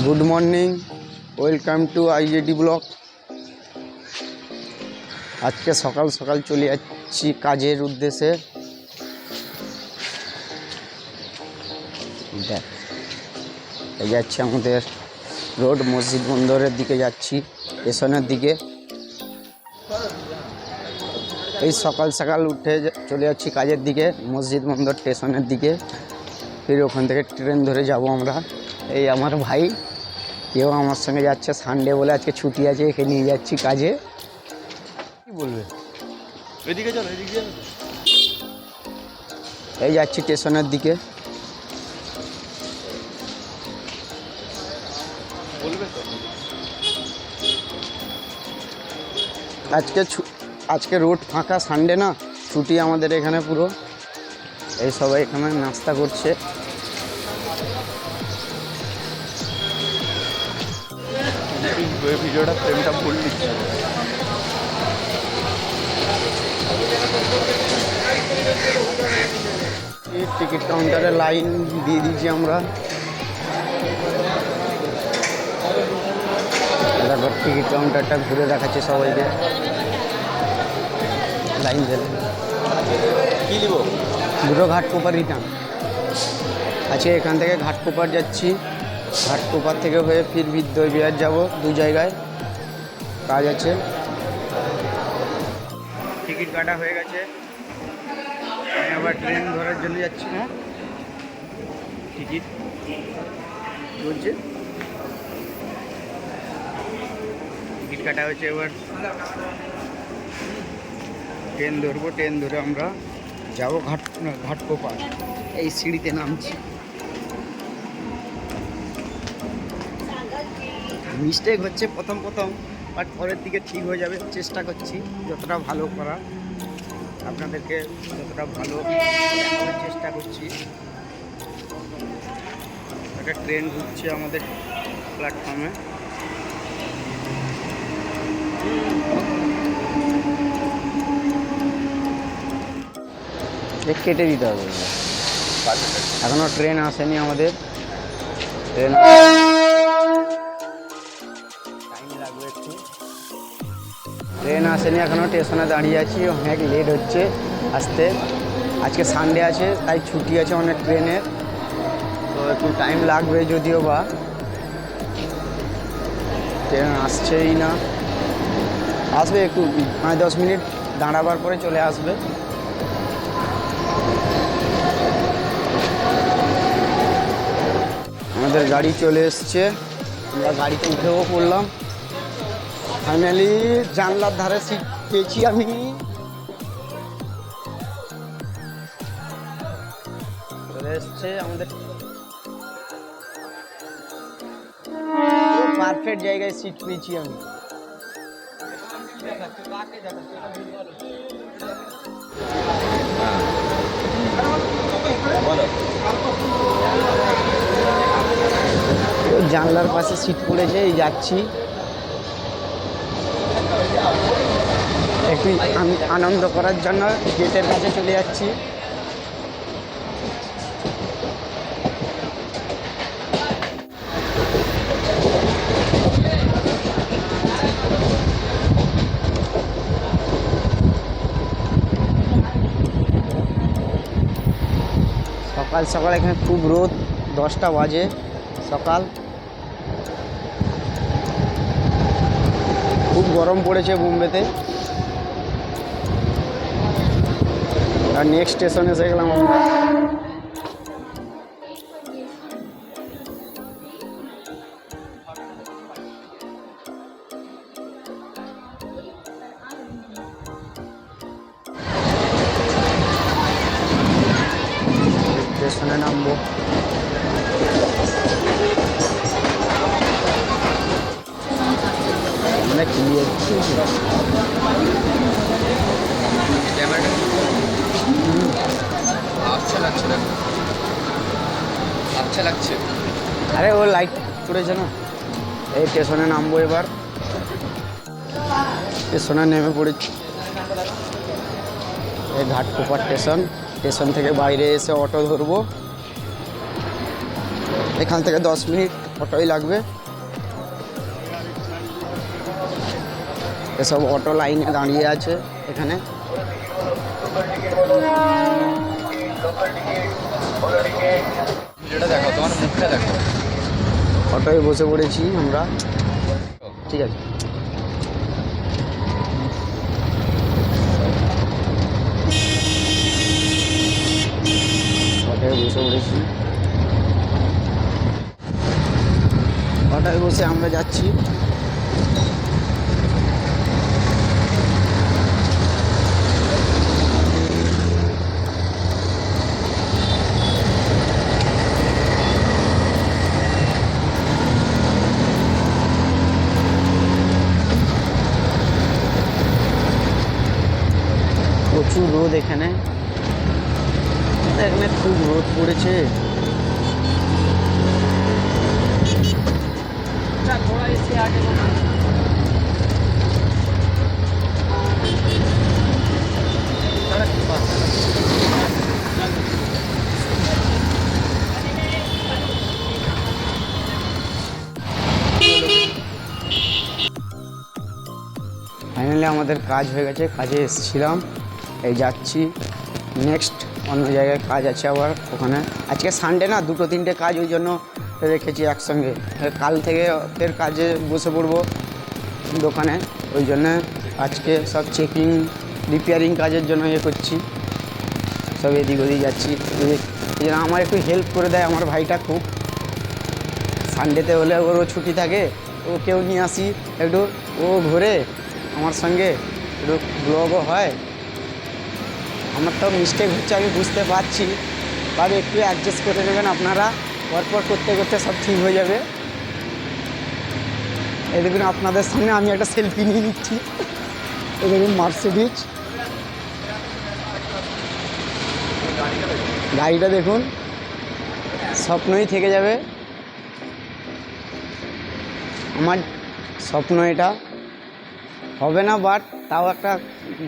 Good morning, welcome to IZD blog. আজকে সকাল সকাল চলে যাচ্ছি কাজের উদ্দেশ্যে। এই যাচ্ছে আমাদের রোড, মসজিদ বন্দরের দিকে যাচ্ছি, স্টেশনের দিকে। এই সকাল সকাল উঠে চলে যাচ্ছি কাজের দিকে, মসজিদ বন্দর স্টেশনের দিকে। ফির ওখান থেকে ট্রেন ধরে যাব আমরা। এই আমার ভাই, কেউ আমার সঙ্গে যাচ্ছে, সানডে বলে আজকে ছুটি আছে, একে নিয়ে যাচ্ছি কাজে। কি বলবে? এদিকে চলো, এদিকে চলো। এই যাচ্ছি স্টেশনের দিকে। বলবে তো আজকে রোড ফাঁকা, সানডে না, ছুটি আমাদের এখানে পুরো। এই সবাই এখানে নাস্তা করছে। ভিডিওটা ফ্রেমটা ভুল দিচ্ছে। টিকিট কাউন্টারে লাইন দিয়ে দিয়েছি আমরা। তারপর টিকিট কাউন্টারটা ঘুরে দেখাচ্ছে সবাইকে। লাইন ধরে কি নিব? দুটো ঘাটকোপার রিটার্ন আছে। এখান থেকে ঘাটকোপার যাচ্ছি, ঘাটকোপার থেকে হয়ে ফির বিদ্যাবিহার যাব। দু জায়গায় কাজ আছে। টিকিট কাটা হয়ে গেছে, আমি আবার ট্রেন ধরার জন্য যাচ্ছি। না, টিকিট বলছে টিকিট কাটা হয়েছে, এবার ট্রেন ধরবো। ট্রেন ধরে আমরা যাবো ঘাটকোপার। এই সিঁড়িতে নামছি। মিস্টেক হচ্ছে প্রথম, বাট পরের দিকে ঠিক হয়ে যাবে। চেষ্টা করছি যতটা ভালো করা, আপনাদেরকে যতটা ভালো দেখানোর চেষ্টা করছি। একটা ট্রেন ঢুকছে আমাদের প্ল্যাটফর্মে। কেটে দিতে হবে, এখনো ট্রেন আসেনি আমাদের। ট্রেন টাইম লাগবে একটু, ট্রেন আসেনি এখনো। স্টেশনে দাঁড়িয়ে আছি, অনেক লেট হচ্ছে আসতে। আজকে সানডে আছে, তাই ছুটি আছে অনেক ট্রেনের, তো একটু টাইম লাগবে। যদিও বা ট্রেন আসছেই না, আসবে একটু 5-10 মিনিট দাঁড়াবার পরে চলে আসবে। আমাদের গাড়ি চলে এসছে, আমরা গাড়িতে উঠেও পড়লাম। ফাইনালি জানলার ধারে সিট পেয়েছি আমি। চলে এসছে আমাদের, পুরো পারফেক্ট জায়গায় সিট পেয়েছি আমি। জানলার পাশে সিট পড়েছে, এই যাচ্ছি। একটু আনন্দ করার জন্য গেটের কাছে চলে যাচ্ছি। সকাল সকাল এখানে খুব রোদ, 10টা বাজে সকাল। খুব গরম পড়েছে বোম্বেতে। আর নেক্সট স্টেশনে এসে গেলাম আমরা। স্টেশনে নামবো। আমরা ক্লিয়ার আচ্ছা লাগছে। আরে ও লাইট পড়েছে না। এই স্টেশনে নামবো এবার। স্টেশনে নেমে পড়েছি, এই ঘাটকোপার স্টেশন। স্টেশন থেকে বাইরে এসে অটো ধরবো। এখান থেকে 10 মিনিট অটোই লাগবে। এসব অটো লাইনে দাঁড়িয়ে আছে এখানে। এটা দেখো, তোমার মুখটা দেখো। অটোয় বসে পড়েছি আমরা, ঠিক আছে। অটোয় বসে পড়েছি, অটোয় বসে আমরা যাচ্ছি। প্রচুর রোদ এখানে, এখানে খুব রোদ পড়েছে। ফাইনালি আমাদের কাজ হয়ে গেছে, কাজে এসেছিলাম, এই যাচ্ছি। নেক্সট অন্য জায়গায় কাজ আছে আবার ওখানে। আজকে সানডে না, 2-3টে কাজ ওই জন্য রেখেছি একসঙ্গে। কাল থেকে ফের কাজে বসে পড়বো দোকানে, ওই জন্য আজকে সব চেকিং রিপেয়ারিং কাজের জন্য করছি, সব এদিক ওদিক যাচ্ছি। এই জন্য আমার একটু হেল্প করে দেয় আমার ভাইটা খুব। সানডেতে হলে ওরও ছুটি থাকে, ওকেও নিয়ে আসি একটু, ও ঘোরে আমার সঙ্গে, একটু ব্লগও হয়। আমার তো মিস্টেক হচ্ছে আমি বুঝতে পারছি, বাট একটু অ্যাডজাস্ট করে নেবেন আপনারা, পরপর করতে করতে সব ঠিক হয়ে যাবে। এই দেখুন আপনাদের সামনে আমি একটা সেলফি নিয়ে নিচ্ছি, এই দেখুন মার্সিডিজ গাড়িটা দেখুন, স্বপ্নই থেকে যাবে। আমার স্বপ্ন এটা হবে না, বাট তাও একটা,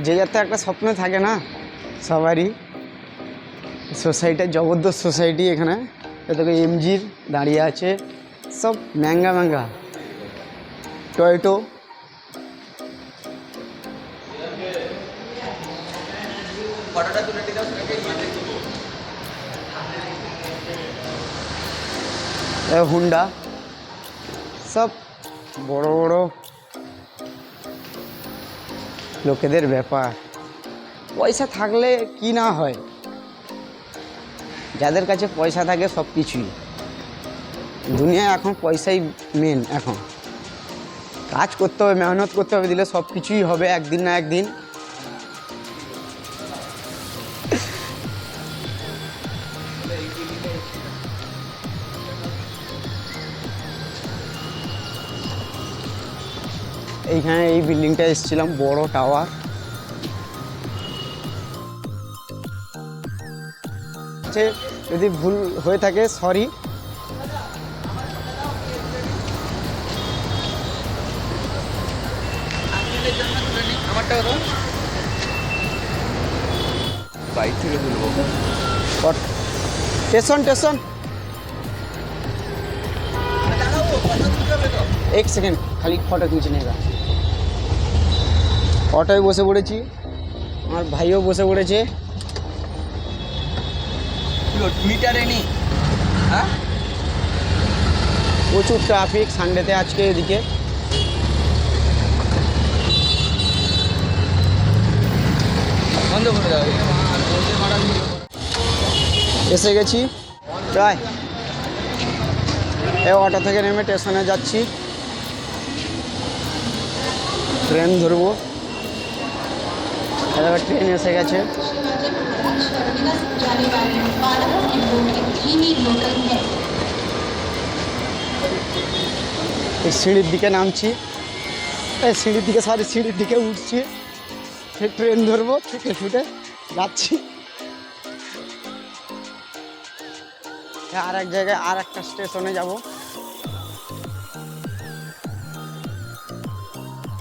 যে যাতে একটা স্বপ্ন থাকে না সবারই। সোসাইটির জবরদস্ত সোসাইটি এখানে, এদিকে এমজির দাঁড়িয়ে আছে, সব ম্যাঙ্গা ম্যাঙ্গা টয়োটো। হুন্ডা, সব বড় বড় লোকেদের ব্যাপার। পয়সা থাকলে কি না হয়, যাদের কাছে পয়সা থাকে সব কিছুই। দুনিয়ায় এখন পয়সাই মেন। এখন কাজ করতে হবে, মেহনত করতে হবে, দিলে সব কিছুই হবে একদিন না একদিন। এইখানে এই বিল্ডিংটা এসেছিলাম, বড় টাওয়ার। যদি ভুল হয়ে থাকে সরি। বাইক থেকে তুলবো। স্টেশন স্টেশন, এক সেকেন্ড খালি ফটো খিঁচে নেগা। অটোয় বসে পড়েছি, আমার ভাইও বসে পড়েছে। মিটারে নি, হ্যাঁ প্রচুর ট্রাফিক সানডেতে আজকে এদিকে। বন্ধ করে দাও। এসে গেছি প্রায়। এই অটো থেকে নেমে স্টেশনে যাচ্ছি, ট্রেন ধরবো। এবার ট্রেন এসে গেছে। এই সিঁড়ির দিকে নামছি, এই সিঁড়ির দিকে সিঁড়ির দিকে উঠছি, সে ট্রেন ধরবো, ছুটে ছুটে যাচ্ছি। আর এক জায়গায় আর একটা স্টেশনে যাব।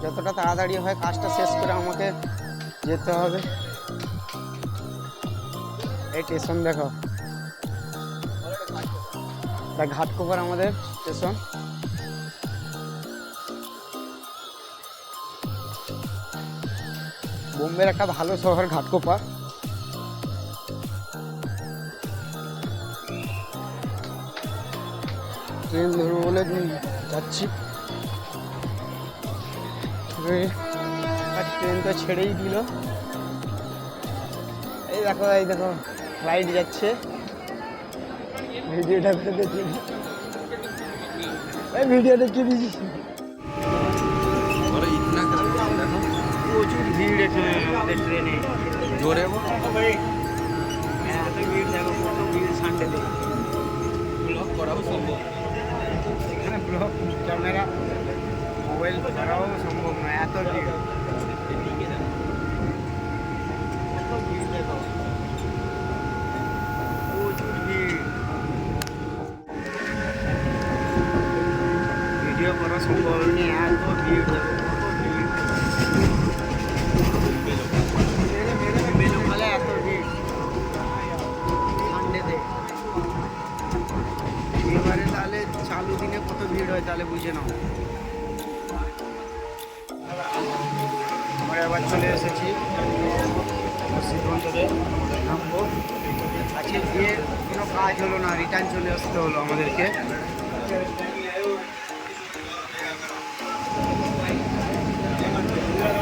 যতটা তাড়াতাড়ি হয় কাজটা শেষ করে আমাকে যেতে হবে। এই স্টেশন দেখো, ঘাটকোপার আমাদের স্টেশন। বোম্বের একটা ভালো শহর ঘাটকোপার। ট্রেন ধরবো বলে যাচ্ছি, আর ট্রেন তো ছেড়েই দিল। এই দেখো ফ্লাইট যাচ্ছে, ভিডিওটা করে দেখি, এই ভিডিও দেখিয়ে দিচ্ছি। প্রচুর ভিড় এখানে আমাদের ট্রেনে, জোরে এত ভিড়, দেখো কত ভিড় সানডেতে। ব্লগ করাও সম্ভব, এখানে ব্লগ ক্যামেরা মোবাইল করাও সম্ভব নয়, এত ভিড়। কত ভিড় দেখো, প্রচুর ভিড়, ভিডিও করা সম্ভব নেই, এত ভিড় দেখো, কত ভিড়। বেলুখালে এত ভিড় সানডেতে। এবারে তাহলে চালু দিনে কত ভিড় হয় তাহলে বুঝে নাও। আমরা এবার চলে এসেছি সিদ্ধান্ততে নামবো। আজকে গিয়ে কোনো কাজ হলো না, রিটার্ন চলে আসতে হলো আমাদেরকে।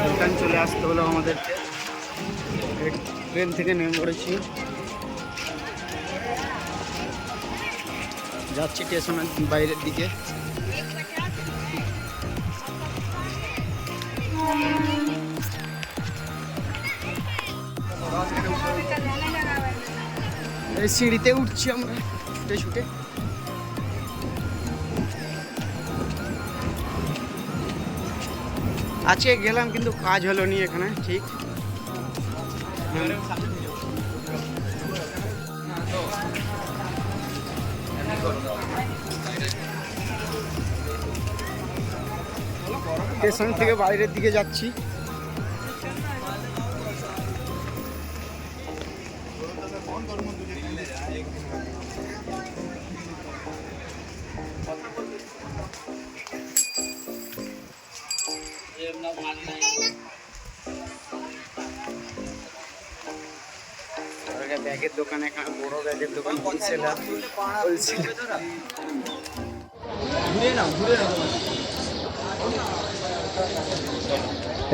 রিটার্ন চলে আসতে হলো আমাদেরকে, ট্রেন থেকে নেমে পড়েছি, যাচ্ছি স্টেশনের বাইরের দিকে। এই সিঁড়িতে উঠছি আমরা ছুটে ছুটে। আজকে গেলাম কিন্তু কাজ হলো নি এখানে, ঠিক স্টেশন থেকে বাইরের দিকে যাচ্ছি। ব্যাগের দোকান, এখানে বড় ব্যাগের দোকান, হোলসেলার।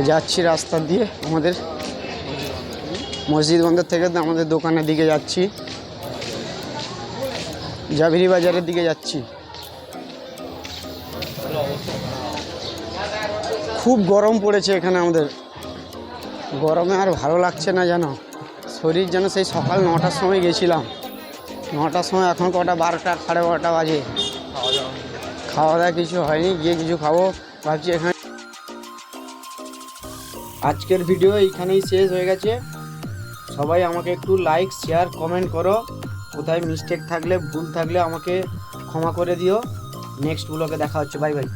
যাচ্ছি রাস্তা দিয়ে আমাদের মসজিদ বন্দর থেকে আমাদের দোকানের দিকে যাচ্ছি, জাভিরি বাজারের দিকে যাচ্ছি। খুব গরম পড়েছে এখানে আমাদের, গরমে আর ভালো লাগছে না যেন, শরীর যেন সেই সকাল 9টার সময় গেছিলাম, 9টার সময়, এখন কটা 12টা 12:30 বাজে, খাওয়া দাওয়া কিছু হয়নি, গিয়ে কিছু খাবো ভাবছি এখানে। আজকের ভিডিও এইখানেই শেষ হয়ে গেছে। সবাই আমাকে একটু লাইক, শেয়ার, কমেন্ট করো, কোথায় মিস্টেক থাকলে, ভুল থাকলে আমাকে ক্ষমা করে দিও। নেক্সট ব্লগে দেখা হচ্ছে, বাই বাই।